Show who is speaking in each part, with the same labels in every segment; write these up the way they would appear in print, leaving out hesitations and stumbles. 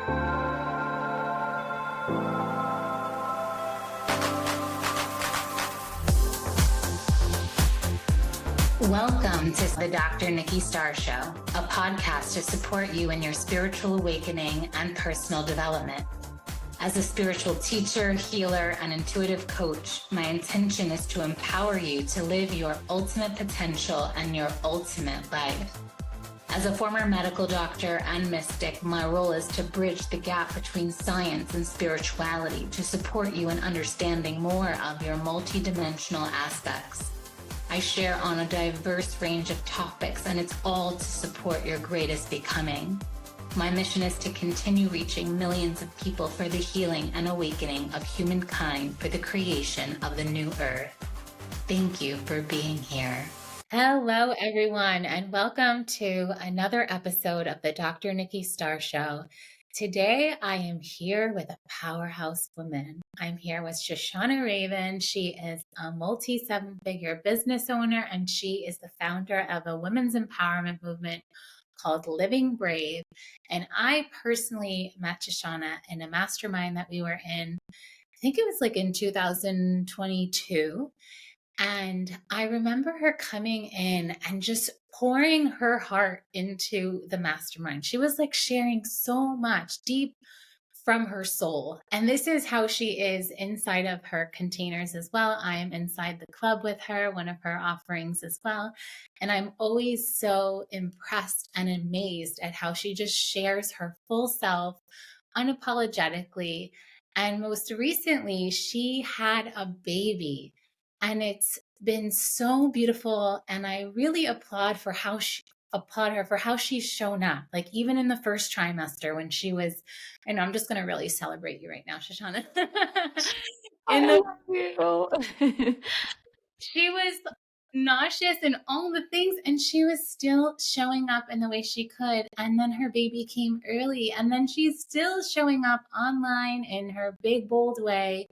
Speaker 1: Welcome to the Dr. Nikki Starr Show, a podcast to support you in your spiritual awakening and personal development. As a spiritual teacher, healer, and intuitive coach, my intention is to empower you to live your ultimate potential and your ultimate life. As a former medical doctor and mystic, my role is to bridge the gap between science and spirituality to support you in understanding more of your multidimensional aspects. I share on a diverse range of topics, and it's all to support your greatest becoming. My mission is to continue reaching millions of people for the healing and awakening of humankind for the creation of the new earth. Thank you for being here. Hello, everyone, and welcome to another episode of the Dr. Nikki Starr Show. Today, I am here with a powerhouse woman. I'm here with Shoshanna Raven. She is a multi-seven-figure business owner, and she is the founder of a women's empowerment movement called Living Brave. And I personally met Shoshanna in a mastermind that we were in. I think it was like in 2022. And I remember her coming in and just pouring her heart into the mastermind. She was like sharing so much deep from her soul. And this is how she is inside of her containers as well. I am inside the club with her, one of her offerings as well. And I'm always so impressed and amazed at how she just shares her full self unapologetically. And most recently, she had a baby. And it's been so beautiful. And I really applaud her for how she's shown up. Like even in the first trimester when she was, and I'm just going to really celebrate you right now, Shoshanna. She was nauseous and all the things, and she was still showing up in the way she could. And then her baby came early, and then she's still showing up online in her big, bold way.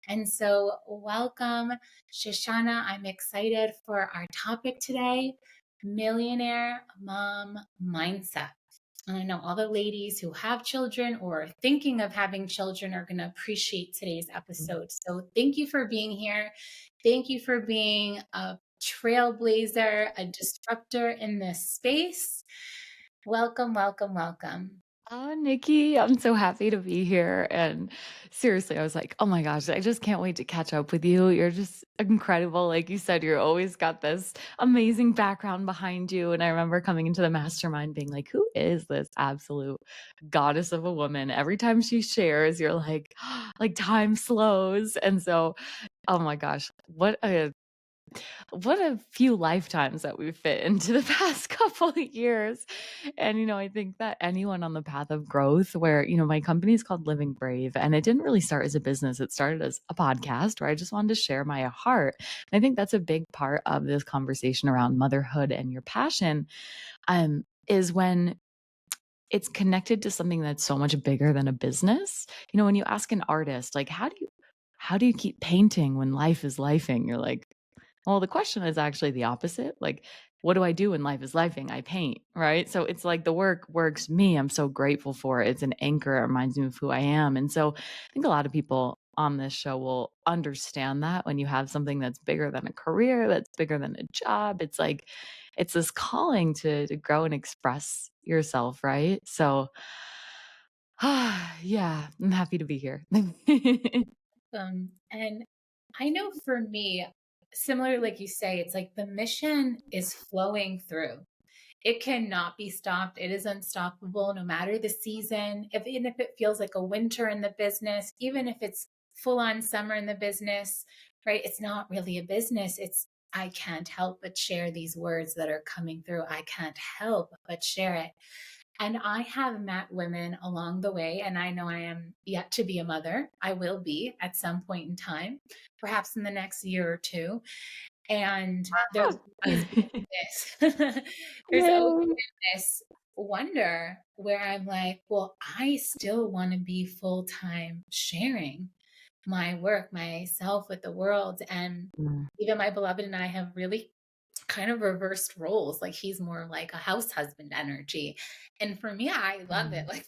Speaker 1: And so welcome, Shoshanna. I'm excited for our topic today, Millionaire Mom Mindset. And I know all the ladies who have children or are thinking of having children are going to appreciate today's episode. So thank you for being here. Thank you for being a trailblazer, a disruptor in this space. Welcome, welcome, welcome.
Speaker 2: Oh, Nikki, I'm so happy to be here. And seriously, I was like, oh my gosh, I just can't wait to catch up with you. You're just incredible. Like you said, you're always got this amazing background behind you. And I remember coming into the mastermind being like, who is this absolute goddess of a woman? Every time she shares, you're like time slows. And so, oh my gosh, what a few lifetimes that we fit into the past couple of years. And, I think that anyone on the path of growth where, my company is called Living Brave, and it didn't really start as a business. It started as a podcast where I just wanted to share my heart. And I think that's a big part of this conversation around motherhood and your passion, is when it's connected to something that's so much bigger than a business. When you ask an artist, like, how do you keep painting when life is lifing? You're like, well, the question is actually the opposite. Like, what do I do when life is lifing? I paint, right? So it's like the work works me. I'm so grateful for it. It's an anchor. It reminds me of who I am. And so I think a lot of people on this show will understand that when you have something that's bigger than a career, that's bigger than a job, it's like, it's this calling to grow and express yourself, right? So, yeah, I'm happy to be here.
Speaker 1: And I know for me, similar, like you say, it's like the mission is flowing through. It cannot be stopped. It is unstoppable no matter the season. Even if it feels like a winter in the business, even if it's full on summer in the business, right? It's not really a business. I can't help but share these words that are coming through. I can't help but share it. And I have met women along the way, and I know I am yet to be a mother. I will be at some point in time, perhaps in the next year or two. And there's always been this, there's always been this wonder where I'm like, well, I still want to be full-time sharing my work, myself with the world. And even my beloved and I have really kind of reversed roles. Like he's more like a house husband energy. And for me, I love it. Like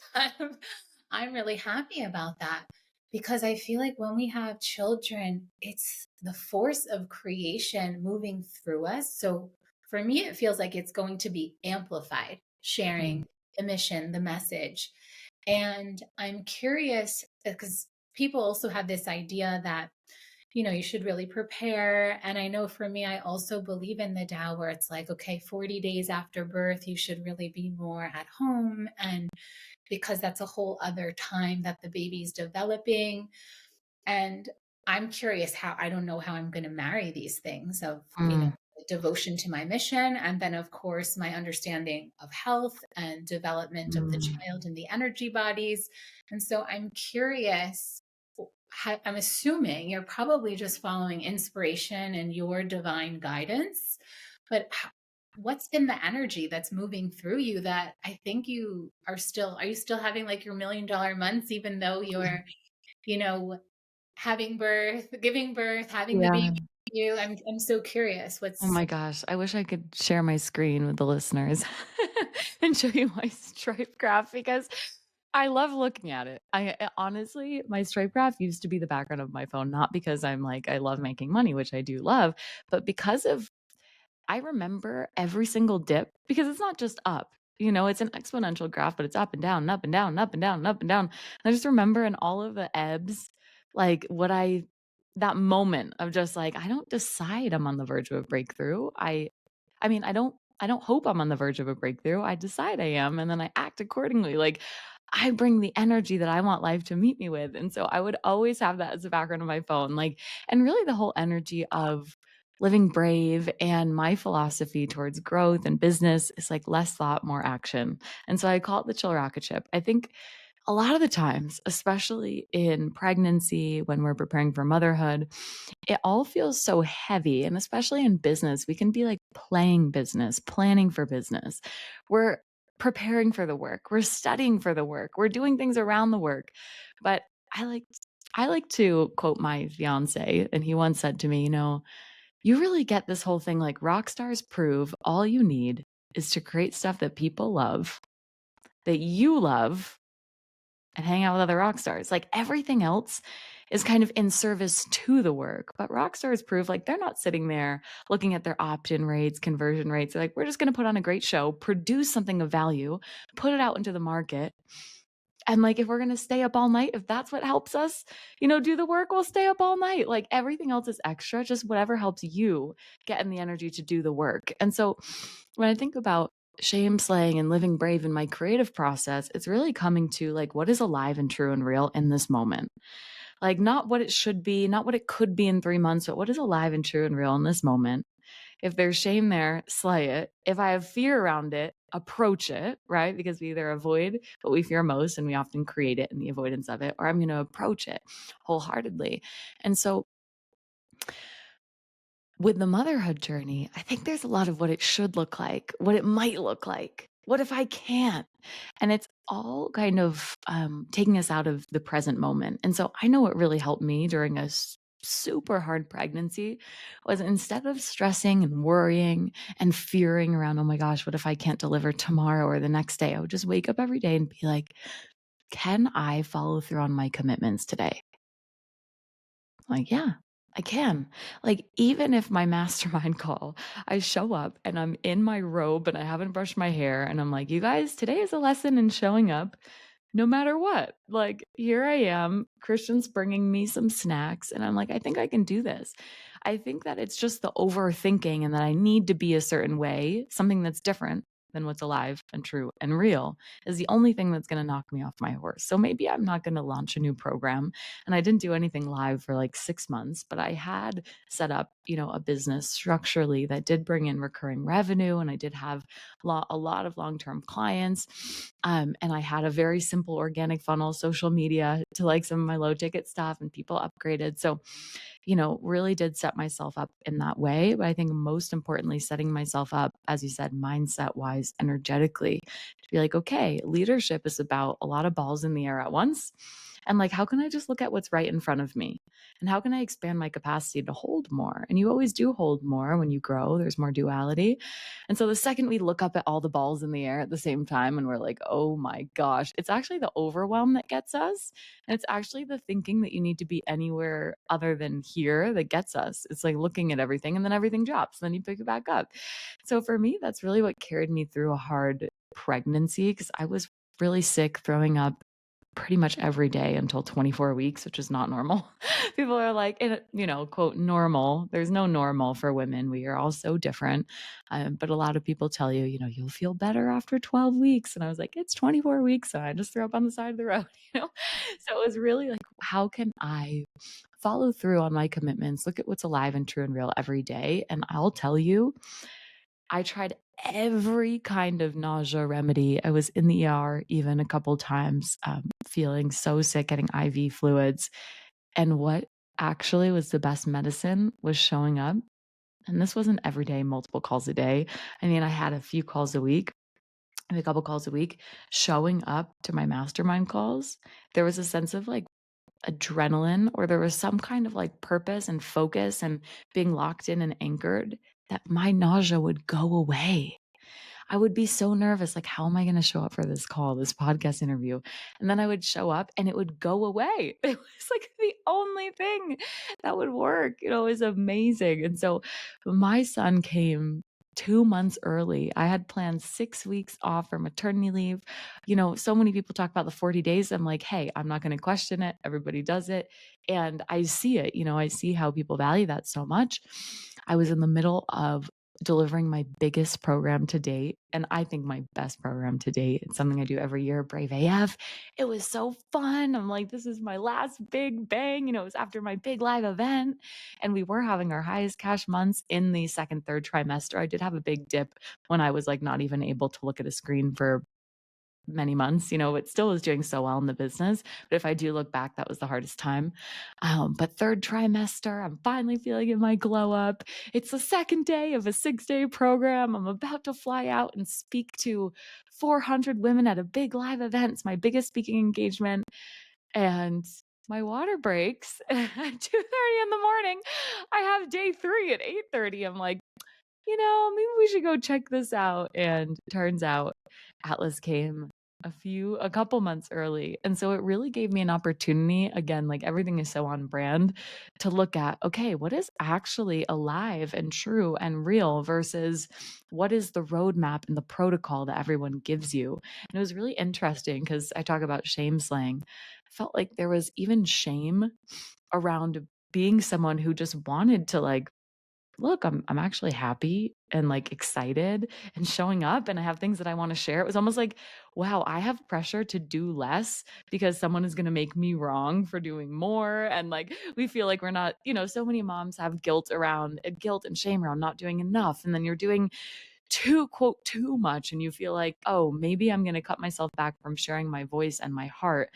Speaker 1: I'm really happy about that because I feel like when we have children, it's the force of creation moving through us. So for me, it feels like it's going to be amplified,
Speaker 2: Mm.
Speaker 1: sharing the mission, the message. And I'm curious because people also have this idea that, you should really prepare. And I know for me, I also believe in the Tao where it's like, okay, 40 days after birth, you should really be more at home. And because that's a whole other time that the baby's developing. And I'm curious how, I don't know how I'm going to marry these things of,
Speaker 2: Mm.
Speaker 1: devotion to my mission. And then, of course, my understanding of health and development of the
Speaker 2: Mm.
Speaker 1: child and the energy bodies. And so I'm curious. I'm assuming you're probably just following inspiration and your divine guidance, but what's been the energy that's moving through you that I think are you still having like your $1 million months, even though you're, you know, giving birth, having the baby
Speaker 2: Yeah.
Speaker 1: you? I'm so curious.
Speaker 2: Oh my gosh, I wish I could share my screen with the listeners and show you my stripe graph because I love looking at it. Honestly, my stripe graph used to be the background of my phone, not because I'm like, I love making money, which I do love, but because of I remember every single dip because it's not just up. It's an exponential graph, but it's up and down, and up and down, and up and down, and up and down. I just remember in all of the ebbs, like that moment of just like, I don't decide I'm on the verge of a breakthrough. I mean, I don't hope I'm on the verge of a breakthrough. I decide I am, and then I act accordingly. Like I bring the energy that I want life to meet me with. And so I would always have that as a background on my phone. Like, and really the whole energy of living brave and my philosophy towards growth and business is like less thought, more action. And so I call it the chill rocket ship. I think a lot of the times, especially in pregnancy, when we're preparing for motherhood, it all feels so heavy. And especially in business, we can be like playing business, planning for business. We're preparing for the work, we're studying for the work, we're doing things around the work. But I like to quote my fiance, and he once said to me, you really get this whole thing like rock stars prove all you need is to create stuff that people love, that you love, and hang out with other rock stars. Like everything else is kind of in service to the work. But rock stars prove like they're not sitting there looking at their opt in rates, conversion rates. They're like, we're just going to put on a great show, produce something of value, put it out into the market. And like, if we're going to stay up all night, if that's what helps us, do the work, we'll stay up all night. Like everything else is extra, just whatever helps you get in the energy to do the work. And so when I think about shame slaying and living brave in my creative process, it's really coming to like, what is alive and true and real in this moment? Like, not what it should be, not what it could be in 3 months, but what is alive and true and real in this moment. If there's shame there, slay it. If I have fear around it, approach it, right? Because we either avoid what we fear most and we often create it in the avoidance of it, or I'm going to approach it wholeheartedly. And so with the motherhood journey, I think there's a lot of what it should look like, what it might look like. What if I can't? And it's all kind of taking us out of the present moment. And so I know what really helped me during a super hard pregnancy was instead of stressing and worrying and fearing around, oh my gosh, what if I can't deliver tomorrow or the next day? I would just wake up every day and be like, can I follow through on my commitments today? Like, yeah, I can. Like, even if my mastermind call, I show up and I'm in my robe and I haven't brushed my hair, and I'm like, you guys, today is a lesson in showing up no matter what. Like, here I am, Christian's bringing me some snacks, and I'm like, I think I can do this. I think that it's just the overthinking and that I need to be a certain way, something that's different than what's alive and true and real is the only thing that's going to knock me off my horse. So maybe I'm not going to launch a new program, and I didn't do anything live for like 6 months, but I had set up, a business structurally that did bring in recurring revenue. And I did have a lot of long-term clients. And I had a very simple organic funnel, social media to like some of my low ticket stuff, and people upgraded. So, really did set myself up in that way. But I think most importantly, setting myself up, as you said, mindset wise, energetically, to be like, okay, leadership is about a lot of balls in the air at once. And like, how can I just look at what's right in front of me? And how can I expand my capacity to hold more? And you always do hold more when you grow, there's more duality. And so the second we look up at all the balls in the air at the same time and we're like, oh my gosh, it's actually the overwhelm that gets us. And it's actually the thinking that you need to be anywhere other than here that gets us. It's like looking at everything and then everything drops. Then you pick it back up. So for me, that's really what carried me through a hard pregnancy because I was really sick, throwing up pretty much every day until 24 weeks, which is not normal. People are like, quote, normal. There's no normal for women. We are all so different. But a lot of people tell you, you'll feel better after 12 weeks. And I was like, it's 24 weeks. So I just threw up on the side of the road, So it was really like, how can I follow through on my commitments? Look at what's alive and true and real every day. And I'll tell you, I tried every kind of nausea remedy. I was in the ER even a couple times, feeling so sick, getting IV fluids. And what actually was the best medicine was showing up. And this wasn't every day, multiple calls a day. I mean, I had a few calls a week, a couple calls a week, showing up to my mastermind calls. There was a sense of like adrenaline, or there was some kind of like purpose and focus and being locked in and anchored that my nausea would go away. I would be so nervous, like, how am I going to show up for this call, this podcast interview? And then I would show up and it would go away. It was like the only thing that would work. It was amazing. And so my son came 2 months early. I had planned 6 weeks off for maternity leave. So many people talk about the 40 days. I'm like, hey, I'm not going to question it. Everybody does it. And I see it. I see how people value that so much. I was in the middle of delivering my biggest program to date. And I think my best program to date. It's something I do every year, Brave AF. It was so fun. I'm like, this is my last big bang. It was after my big live event. And we were having our highest cash months in the second, third trimester. I did have a big dip when I was like not even able to look at a screen for many months, but still was doing so well in the business. But if I do look back, that was the hardest time. But third trimester, I'm finally feeling it might glow up. It's the second day of a 6-day program. I'm about to fly out and speak to 400 women at a big live event. It's my biggest speaking engagement. And my water breaks at 2:30 in the morning. I have day 3 at 8:30. I'm like, maybe we should go check this out. And turns out Atlas came a couple months early. And so it really gave me an opportunity, again, like everything is so on brand, to look at, okay, what is actually alive and true and real versus what is the roadmap and the protocol that everyone gives you. And it was really interesting because I talk about shame slaying. I felt like there was even shame around being someone who just wanted to like, look, I'm actually happy and like excited and showing up and I have things that I want to share. It was almost like, wow, I have pressure to do less because someone is going to make me wrong for doing more. And like, we feel like we're not, so many moms have guilt and shame around not doing enough. And then you're doing too much. And you feel like, oh, maybe I'm going to cut myself back from sharing my voice and my heart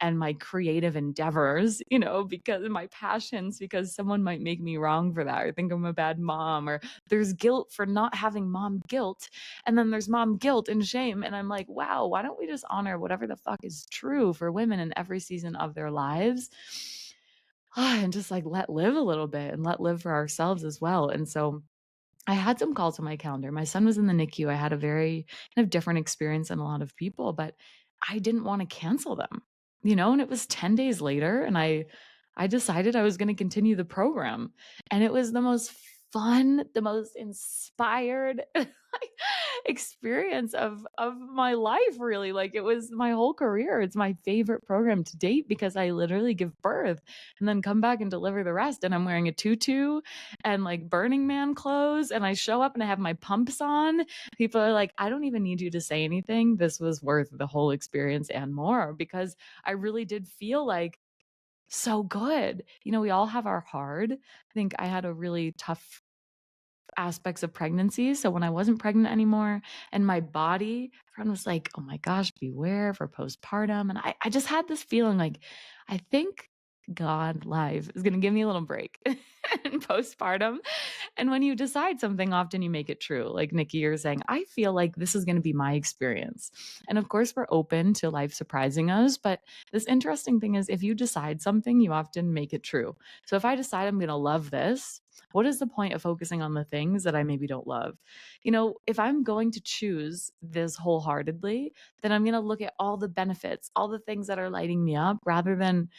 Speaker 2: and my creative endeavors, because my passions, because someone might make me wrong for that or think I'm a bad mom, or there's guilt for not having mom guilt. And then there's mom guilt and shame. And I'm like, wow, why don't we just honor whatever the fuck is true for women in every season of their lives? And just like let live a little bit and let live for ourselves as well. And so I had some calls on my calendar. My son was in the NICU. I had a very kind of different experience than a lot of people, but I didn't want to cancel them, and it was 10 days later and I decided I was going to continue the program. And it was the most fun, the most inspired experience of my life, really. Like, it was my whole career. It's my favorite program to date because I literally give birth and then come back and deliver the rest. And I'm wearing a tutu and like Burning Man clothes. And I show up and I have my pumps on. People are like, I don't even need you to say anything. This was worth the whole experience and more, because I really did feel like so good. We all have our hard. I think I had a really tough aspects of pregnancy. So when I wasn't pregnant anymore and my body, everyone was like, oh my gosh, beware for postpartum. And I just had this feeling like, I think God life is going to give me a little break in postpartum. And when you decide something, often you make it true. Like Nikki, you're saying, I feel like this is going to be my experience. And of course, we're open to life surprising us. But this interesting thing is, if you decide something, you often make it true. So if I decide I'm going to love this, what is the point of focusing on the things that I maybe don't love? If I'm going to choose this wholeheartedly, then I'm going to look at all the benefits, all the things that are lighting me up, rather than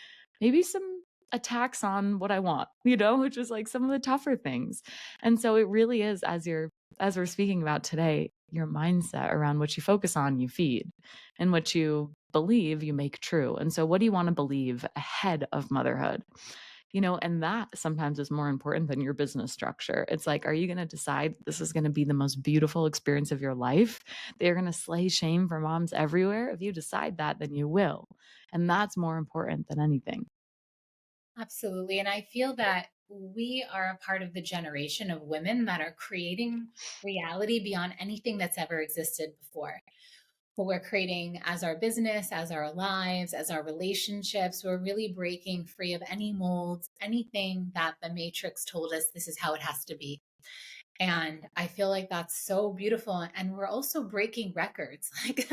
Speaker 2: maybe some attacks on what I want, which is like some of the tougher things. And so it really is, as we're speaking about today, your mindset around what you focus on, you feed, and what you believe, you make true. And so what do you want to believe ahead of motherhood? And that sometimes is more important than your business structure. It's like, are you going to decide this is going to be the most beautiful experience of your life? They're going to slay shame for moms everywhere. If you decide that, then you will. And that's more important than anything.
Speaker 1: Absolutely. And I feel that we are a part of the generation of women that are creating reality beyond anything that's ever existed before. What we're creating as our business, as our lives, as our relationships, we're really breaking free of any molds, anything that the Matrix told us this is how it has to be. And I feel like that's so beautiful. And we're also breaking records, like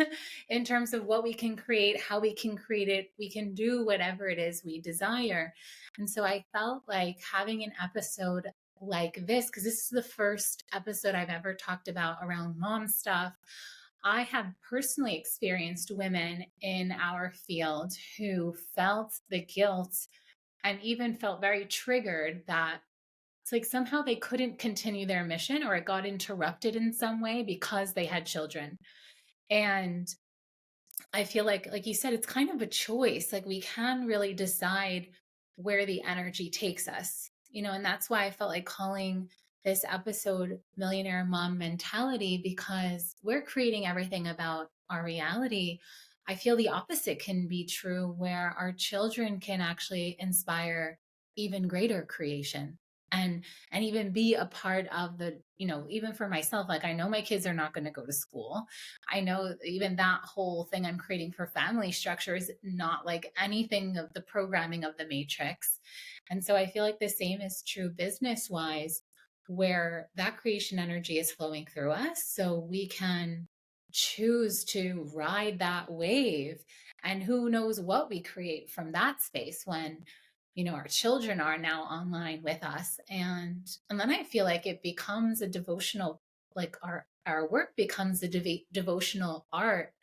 Speaker 1: in terms of what we can create, how we can create it. We can do whatever it is we desire. And so I felt like having an episode like this, because this is the first episode I've ever talked about around mom stuff. I have personally experienced women in our field who felt the guilt and even felt very triggered that it's like somehow they couldn't continue their mission or it got interrupted in some way because they had children. And I feel like you said, it's kind of a choice. Like we can really decide where the energy takes us, and that's why I felt like calling this episode Millionaire Mom Mentality, because we're creating everything about our reality. I feel the opposite can be true, where our children can actually inspire even greater creation and even be a part of the, even for myself, like I know my kids are not going to go to school. I know even that whole thing I'm creating for family structure is not like anything of the programming of the Matrix. And so I feel like the same is true business wise, where that creation energy is flowing through us. So we can choose to ride that wave. And who knows what we create from that space when our children are now online with us. And then I feel like it becomes a devotional, like our work becomes a devotional art,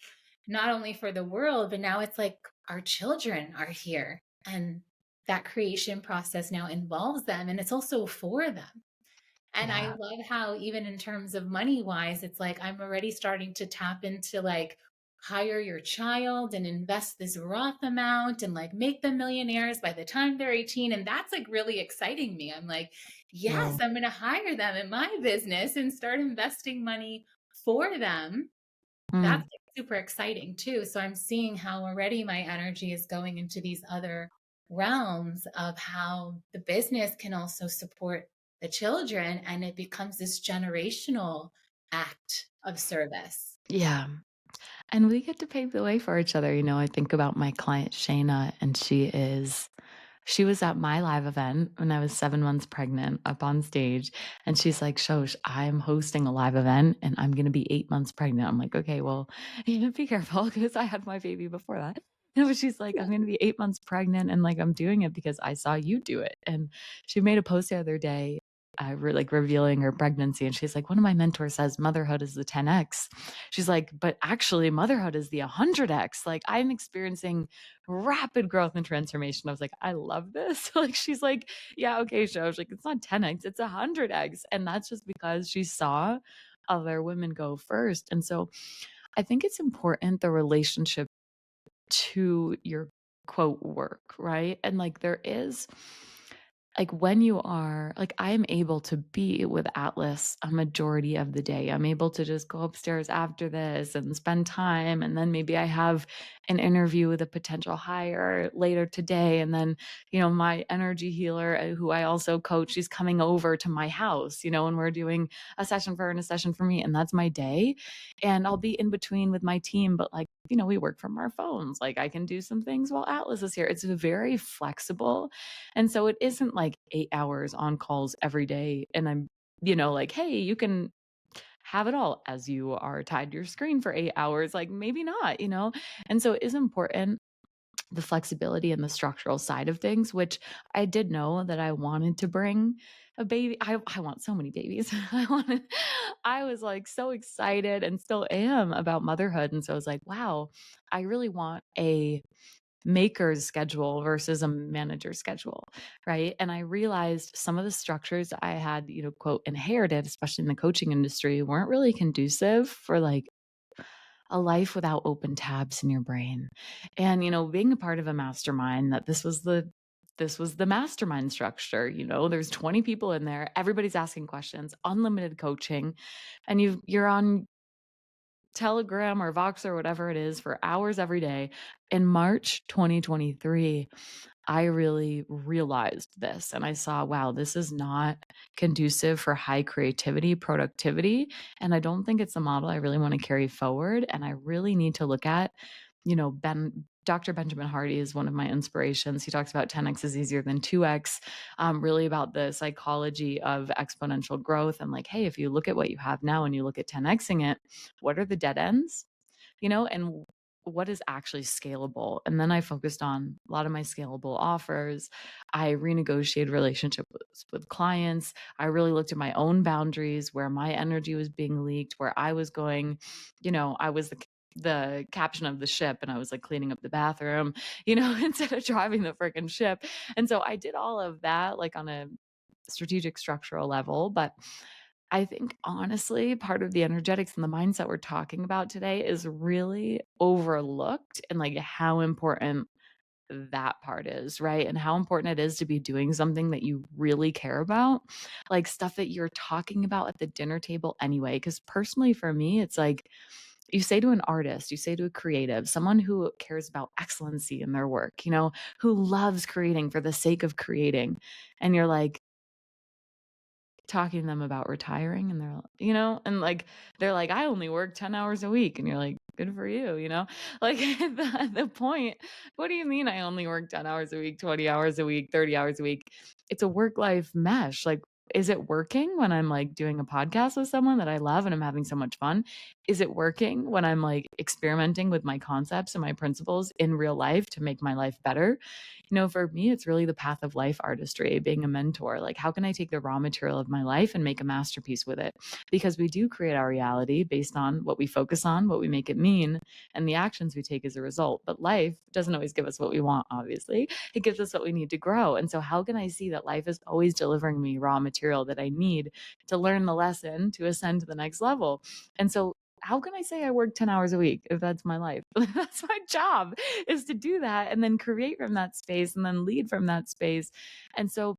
Speaker 1: not only for the world, but now it's like our children are here, and that creation process now involves them, and it's also for them. And I
Speaker 2: Yeah.
Speaker 1: love how even in terms of money wise, it's like I'm already starting to tap into like hire your child and invest this Roth amount and like make them millionaires by the time they're 18. And that's like really exciting me. I'm like, yes,
Speaker 2: Wow.
Speaker 1: I'm going to hire them in my business and start investing money for them. That's
Speaker 2: Mm.
Speaker 1: like super exciting too. So I'm seeing how already my energy is going into these other realms of how the business can also support the children, and it becomes this generational act of service.
Speaker 2: Yeah. And we get to pave the way for each other. I think about my client, Shayna, and she was at my live event when I was 7 months pregnant up on stage. And she's like, Shosh, I'm hosting a live event and I'm going to be 8 months pregnant. I'm like, okay, well, be careful because I had my baby before that. But she's like, I'm going to be 8 months pregnant and like I'm doing it because I saw you do it. And she made a post the other day, like revealing her pregnancy. And she's like, one of my mentors says motherhood is the 10x. She's like, but actually, motherhood is the 100x. Like, I'm experiencing rapid growth and transformation. I was like, I love this. Like, she's like, yeah, okay, show. She's like, it's not 10x, it's 100x. And that's just because she saw other women go first. And so I think it's important, the relationship to your quote work, right? And like, there is like when you are like I am able to be with Atlas a majority of the day. I'm able to just go upstairs after this and spend time, and then maybe I have an interview with a potential hire later today. And then, my energy healer, who I also coach, she's coming over to my house, and we're doing a session for her and a session for me. And that's my day. And I'll be in between with my team, but like, we work from our phones. Like I can do some things while Atlas is here. It's very flexible. And so it isn't like 8 hours on calls every day. And I'm, like, hey, you can have it all as you are tied to your screen for 8 hours. Like maybe not, And so it is important, the flexibility and the structural side of things, which I did know that I wanted to bring a baby. I want so many babies. I was like so excited and still am about motherhood. And so I was like, wow, I really want a maker's schedule versus a manager's schedule, right? And I realized some of the structures I had, quote, inherited, especially in the coaching industry, weren't really conducive for like a life without open tabs in your brain. And, being a part of a mastermind, that this was the mastermind structure. There's 20 people in there, everybody's asking questions, unlimited coaching, and you're on Telegram or Vox or whatever it is for hours every day. In March 2023, I really realized this and I saw, wow, this is not conducive for high creativity, productivity. And I don't think it's a model I really want to carry forward. And I really need to look at, Dr. Benjamin Hardy is one of my inspirations. He talks about 10x is easier than 2x, really about the psychology of exponential growth. And like, hey, if you look at what you have now and you look at 10xing it, what are the dead ends? And what is actually scalable? And then I focused on a lot of my scalable offers. I renegotiated relationships with clients. I really looked at my own boundaries, where my energy was being leaked, where I was going, I was the captain of the ship and I was like cleaning up the bathroom, instead of driving the freaking ship. And so I did all of that like on a strategic structural level. But I think honestly, part of the energetics and the mindset we're talking about today is really overlooked, and like how important that part is, right? And how important it is to be doing something that you really care about, like stuff that you're talking about at the dinner table anyway. Because personally, for me, it's like you say to an artist, you say to a creative, someone who cares about excellency in their work, who loves creating for the sake of creating, and you're like, talking to them about retiring, and they're, and like they're like, I only work 10 hours a week, and you're like, good for you, like the point, what do you mean I only work 10 hours a week, 20 hours a week, 30 hours a week? It's a work life mesh. Like, is it working when I'm like doing a podcast with someone that I love and I'm having so much fun? Is it working when I'm like experimenting with my concepts and my principles in real life to make my life better? For me, it's really the path of life artistry, being a mentor. Like, how can I take the raw material of my life and make a masterpiece with it? Because we do create our reality based on what we focus on, what we make it mean, and the actions we take as a result. But life doesn't always give us what we want, obviously. It gives us what we need to grow. And so, how can I see that life is always delivering me raw material that I need to learn the lesson to ascend to the next level? And so, how can I say I work 10 hours a week if that's my life? That's my job, is to do that and then create from that space and then lead from that space. And so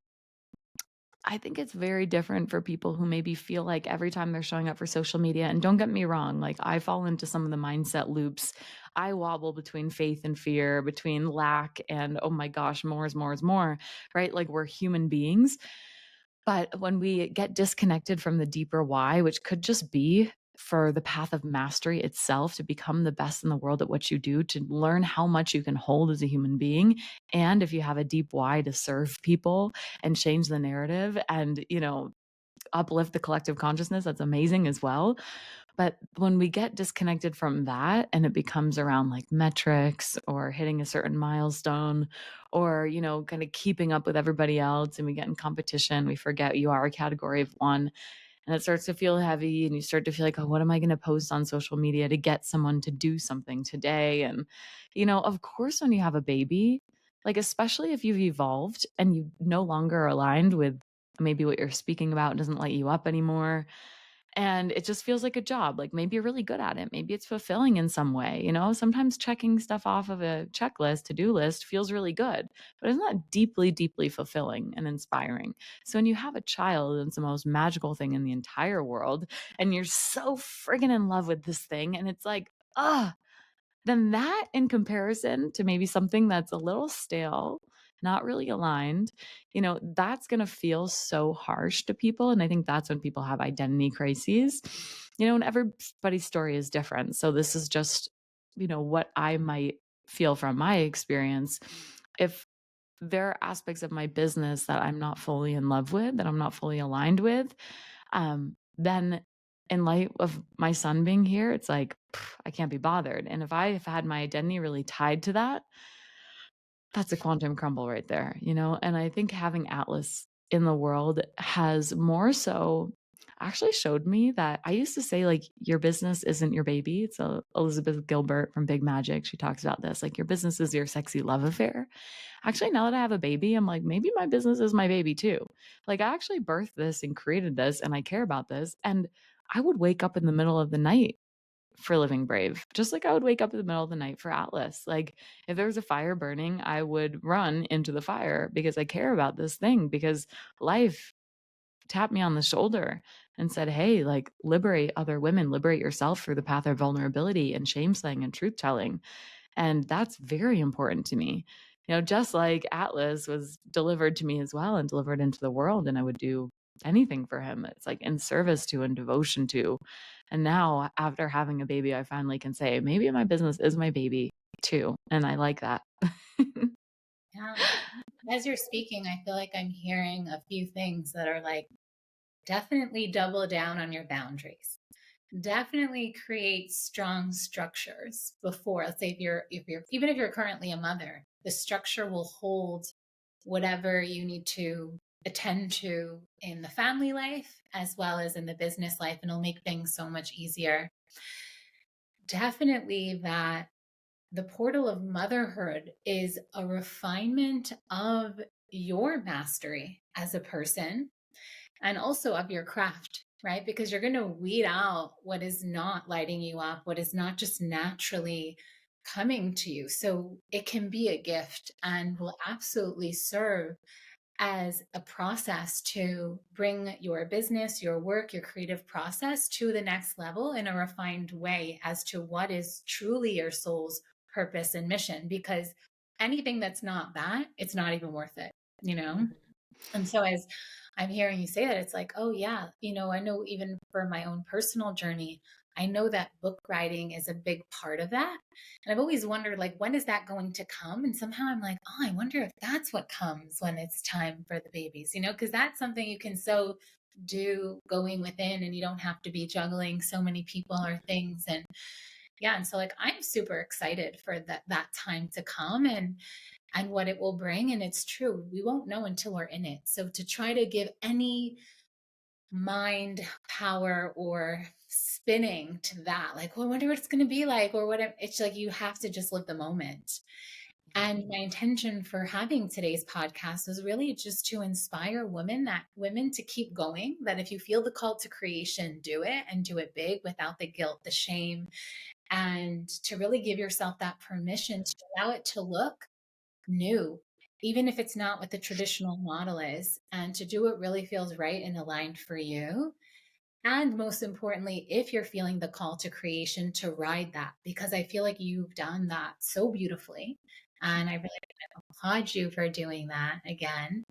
Speaker 2: I think it's very different for people who maybe feel like every time they're showing up for social media, and don't get me wrong, like I fall into some of the mindset loops. I wobble between faith and fear, between lack and, oh my gosh, more is more is more, right? Like we're human beings. But when we get disconnected from the deeper why, which could just be for the path of mastery itself, to become the best in the world at what you do, to learn how much you can hold as a human being. And if you have a deep why, to serve people and change the narrative and, uplift the collective consciousness, that's amazing as well. But when we get disconnected from that and it becomes around like metrics or hitting a certain milestone or, kind of keeping up with everybody else, and we get in competition, we forget you are a category of one, and it starts to feel heavy and you start to feel like, oh, what am I going to post on social media to get someone to do something today? And, of course, when you have a baby, like, especially if you've evolved and you no longer are aligned with maybe what you're speaking about doesn't light you up anymore, and it just feels like a job. Like maybe you're really good at it. Maybe it's fulfilling in some way. Sometimes checking stuff off of a checklist, to-do list feels really good, but it's not deeply, deeply fulfilling and inspiring. So when you have a child, it's the most magical thing in the entire world. And you're so friggin' in love with this thing. And it's like, ah, then that in comparison to maybe something that's a little stale, not really aligned, that's going to feel so harsh to people. And I think that's when people have identity crises, and everybody's story is different. So this is just, what I might feel from my experience. If there are aspects of my business that I'm not fully in love with, that I'm not fully aligned with, then in light of my son being here, it's like, I can't be bothered. And if I have had my identity really tied to that, that's a quantum crumble right there, And I think having Atlas in the world has more so actually showed me that I used to say, like, your business isn't your baby. It's Elizabeth Gilbert from Big Magic. She talks about this, like, your business is your sexy love affair. Actually, now that I have a baby, I'm like, maybe my business is my baby too. Like, I actually birthed this and created this, and I care about this. And I would wake up in the middle of the night for Living Brave, just like I would wake up in the middle of the night for Atlas. Like, if there was a fire burning, I would run into the fire because I care about this thing, because life tapped me on the shoulder and said, hey, like, liberate other women, liberate yourself through the path of vulnerability and shame slaying and truth telling. And that's very important to me. Just like Atlas was delivered to me as well and delivered into the world, and I would do anything for him. It's like in service to and devotion to. And now, after having a baby, I finally can say, maybe my business is my baby too. And I like that.
Speaker 3: Yeah. As you're speaking, I feel like I'm hearing a few things that are like, definitely double down on your boundaries. Definitely create strong structures before. Let's say even if you're currently a mother, the structure will hold whatever you need to attend to in the family life as well as in the business life, and it'll make things so much easier. Definitely that the portal of motherhood is a refinement of your mastery as a person and also of your craft, right? Because you're going to weed out what is not lighting you up, what is not just naturally coming to you. So it can be a gift and will absolutely serve as a process to bring your business, your work, your creative process to the next level in a refined way as to what is truly your soul's purpose and mission. Because anything that's not that, it's not even worth it. And so as I'm hearing you say that, it's like, oh yeah, I know even for my own personal journey, I know that book writing is a big part of that. And I've always wondered, like, when is that going to come? And somehow I'm like, oh, I wonder if that's what comes when it's time for the babies, because that's something you can so do going within, and you don't have to be juggling so many people or things. And yeah, and so like I'm super excited for that time to come and what it will bring. And it's true, we won't know until we're in it. So to try to give any mind power or spinning to that, like, well, I wonder what it's going to be like, or what it's like, you have to just live the moment. And my intention for having today's podcast was really just to inspire women to keep going, that if you feel the call to creation, do it, and do it big without the guilt, the shame, and to really give yourself that permission to allow it to look new, even if it's not what the traditional model is, and to do what really feels right and aligned for you. And most importantly, if you're feeling the call to creation, to ride that, because I feel like you've done that so beautifully. And I really applaud you for doing that again.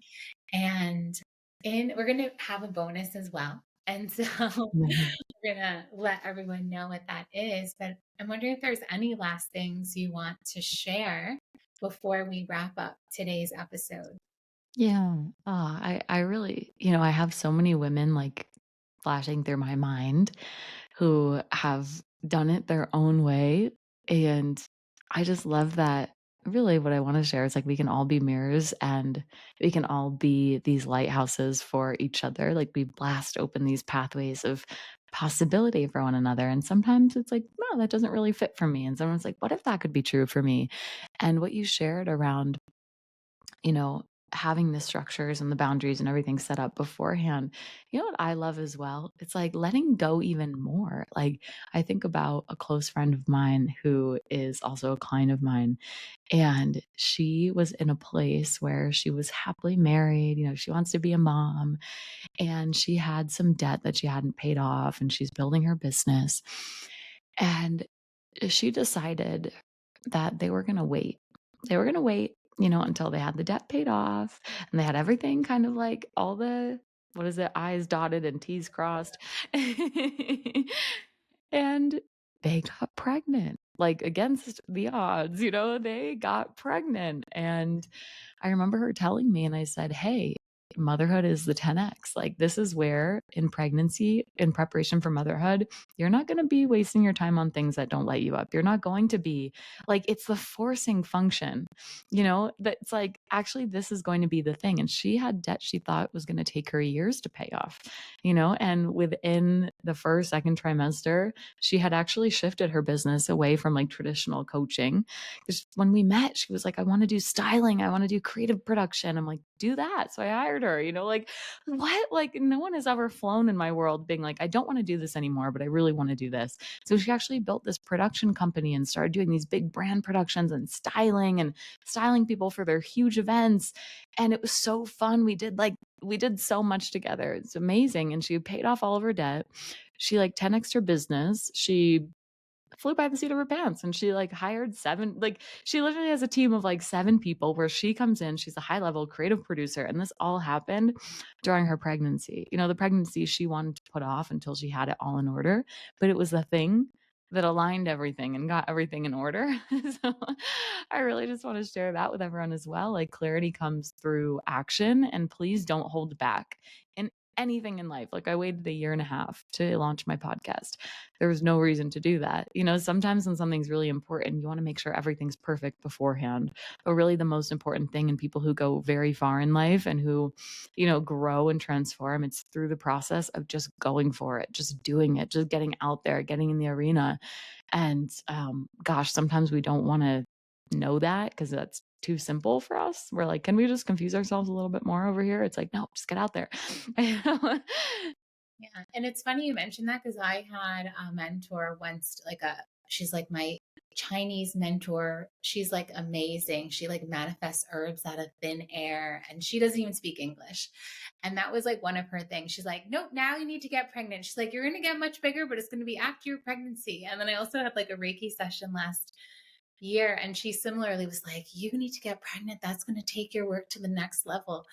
Speaker 3: And we're going to have a bonus as well. And so we're going to let everyone know what that is. But I'm wondering if there's any last things you want to share before we wrap up today's episode.
Speaker 2: Yeah. I really, I have so many women like flashing through my mind who have done it their own way. And I just love that. Really, what I want to share is like we can all be mirrors and we can all be these lighthouses for each other. Like we blast open these pathways of possibility for one another. And sometimes it's like, no, that doesn't really fit for me. And someone's like, what if that could be true for me? And what you shared around, you know, having the structures and the boundaries and everything set up beforehand. You know what I love as well? It's like letting go even more. Like I think about a close friend of mine who is also a client of mine, and she was in a place where she was happily married. She wants to be a mom, and she had some debt that she hadn't paid off, and she's building her business. And she decided that they were going to wait. They were going to wait, until they had the debt paid off and they had everything kind of like all the, what is it, I's dotted and T's crossed. And they got pregnant, like against the odds, they got pregnant. And I remember her telling me, and I said, "Hey, motherhood is the 10x. Like, this is where in pregnancy, in preparation for motherhood, you're not going to be wasting your time on things that don't light you up. You're not going to be like, it's the forcing function, that it's like, actually, this is going to be the thing." And she had debt she thought was going to take her years to pay off, and within the first, second trimester, she had actually shifted her business away from like traditional coaching. Because when we met, she was like, "I want to do styling. I want to do creative production." I'm like, "Do that." So I hired her, like, what? Like, no one has ever flown in my world being like, "I don't want to do this anymore, but I really want to do this." So she actually built this production company and started doing these big brand productions and styling people for their huge events. And it was so fun. We did so much together. It's amazing. And she paid off all of her debt. She like 10x her business. She flew by the seat of her pants and she like hired seven, like she literally has a team of like 7 people where she comes in, she's a high level creative producer. And this all happened during her pregnancy. The pregnancy she wanted to put off until she had it all in order, but it was the thing that aligned everything and got everything in order. So I really just want to share that with everyone as well. Like, clarity comes through action, and please don't hold back in anything in life. Like, I waited a year and a half to launch my podcast. There was no reason to do that. Sometimes when something's really important, you want to make sure everything's perfect beforehand. But really the most important thing, in people who go very far in life and who, grow and transform, it's through the process of just going for it, just doing it, just getting out there, getting in the arena. And gosh, sometimes we don't want to know that because that's too simple for us. We're like, can we just confuse ourselves a little bit more over here? It's like, no, just get out there.
Speaker 3: Yeah. And it's funny you mentioned that, because I had a mentor once, she's like my Chinese mentor. She's like amazing. She like manifests herbs out of thin air, and she doesn't even speak English. And that was like one of her things. She's like, "Nope, now you need to get pregnant." She's like, "You're going to get much bigger, but it's going to be after your pregnancy." And then I also had like a Reiki session last year, and she similarly was like, "You need to get pregnant. That's going to take your work to the next level."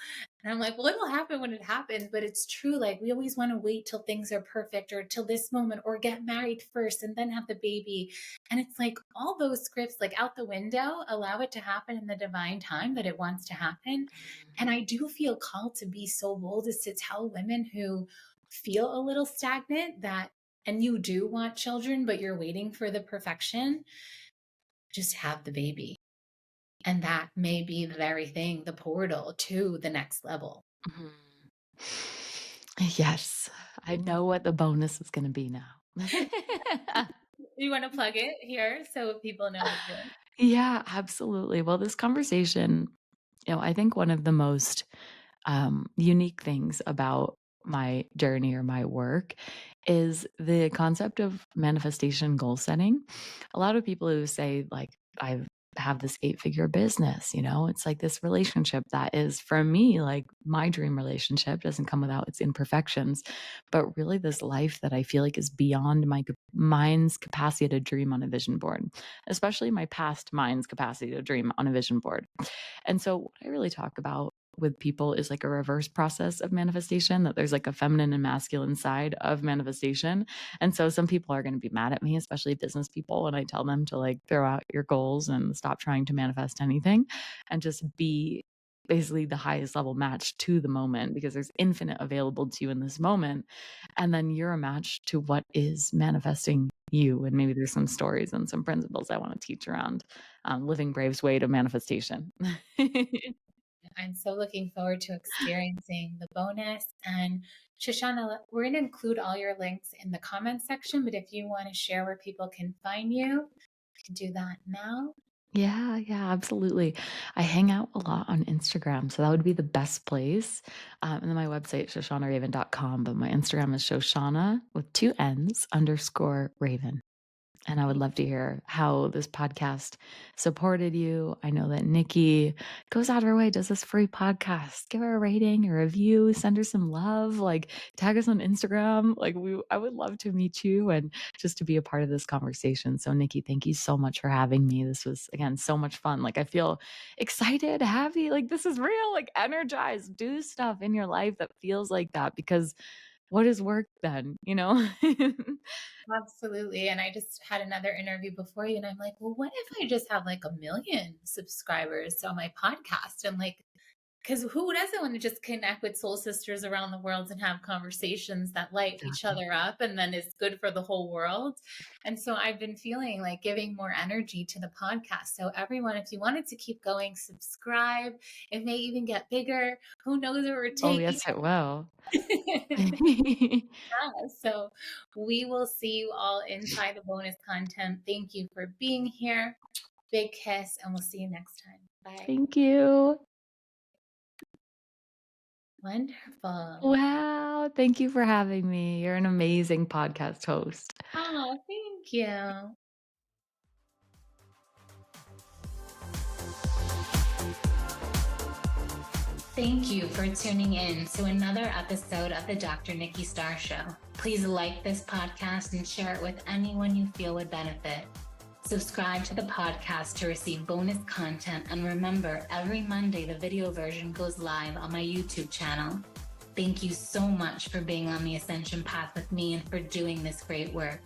Speaker 3: And I'm like, "Well, it'll happen when it happens." But it's true. Like, we always want to wait till things are perfect, or till this moment, or get married first and then have the baby. And it's like all those scripts, like, out the window. Allow it to happen in the divine time that it wants to happen. And I do feel called to be so bold as to tell women who feel a little stagnant that, and you do want children, but you're waiting for the perfection, just have the baby. And that may be the very thing, the portal to the next level.
Speaker 2: Mhm. Yes, I know what the bonus is going to be now.
Speaker 3: You want to plug it here so people know what you're doing?
Speaker 2: Yeah, absolutely. Well, this conversation, I think one of the most unique things about my journey or my work is the concept of manifestation goal setting. A lot of people who say, like, I have this 8-figure business, it's like this relationship that is, for me, like my dream relationship, doesn't come without its imperfections, but really this life that I feel like is beyond my mind's capacity to dream on a vision board, especially my past mind's capacity to dream on a vision board. And so what I really talk about with people is like a reverse process of manifestation, that there's like a feminine and masculine side of manifestation. And so some people are going to be mad at me, especially business people, and I tell them to like throw out your goals and stop trying to manifest anything and just be basically the highest level match to the moment, because there's infinite available to you in this moment. And then you're a match to what is manifesting you. And maybe there's some stories and some principles I want to teach around living Brave's way to manifestation.
Speaker 3: I'm so looking forward to experiencing the bonus. And Shoshana, we're going to include all your links in the comment section, but if you want to share where people can find you, you can do that now.
Speaker 2: Yeah, absolutely. I hang out a lot on Instagram, so that would be the best place. And then my website, shoshannaraven.com, but my Instagram is Shoshana with 2 N's _Raven. And I would love to hear how this podcast supported you. I know that Nikki goes out of her way, does this free podcast. Give her a rating, a review, send her some love, like tag us on Instagram. Like I would love to meet you and just to be a part of this conversation. So Nikki, thank you so much for having me. This was, again, so much fun. Like I feel excited, happy, like this is real, like energized. Do stuff in your life that feels like that, because what is work then, you know?
Speaker 3: Absolutely. And I just had another interview before you, and I'm like, well, what if I just have like 1 million subscribers on my podcast? And like, because who doesn't want to just connect with soul sisters around the world and have conversations that light each
Speaker 2: Exactly.
Speaker 3: other up and then is good for the whole world? And so I've been feeling like giving more energy to the podcast. So everyone, if you wanted to keep going, subscribe. It may even get bigger. Who knows where we're
Speaker 2: Oh,
Speaker 3: taking
Speaker 2: yes, it will.
Speaker 3: it? So we will see you all inside the bonus content. Thank you for being here. Big kiss, and we'll see you next time. Bye.
Speaker 2: Thank you.
Speaker 3: Wonderful.
Speaker 2: Wow. Thank you for having me. You're an amazing podcast host.
Speaker 3: Oh, thank you.
Speaker 1: Thank you for tuning in to another episode of the Dr. Nikki Starr Show. Please like this podcast and share it with anyone you feel would benefit. Subscribe to the podcast to receive bonus content, and remember, every Monday the video version goes live on my YouTube channel. Thank you so much for being on the ascension path with me and for doing this great work.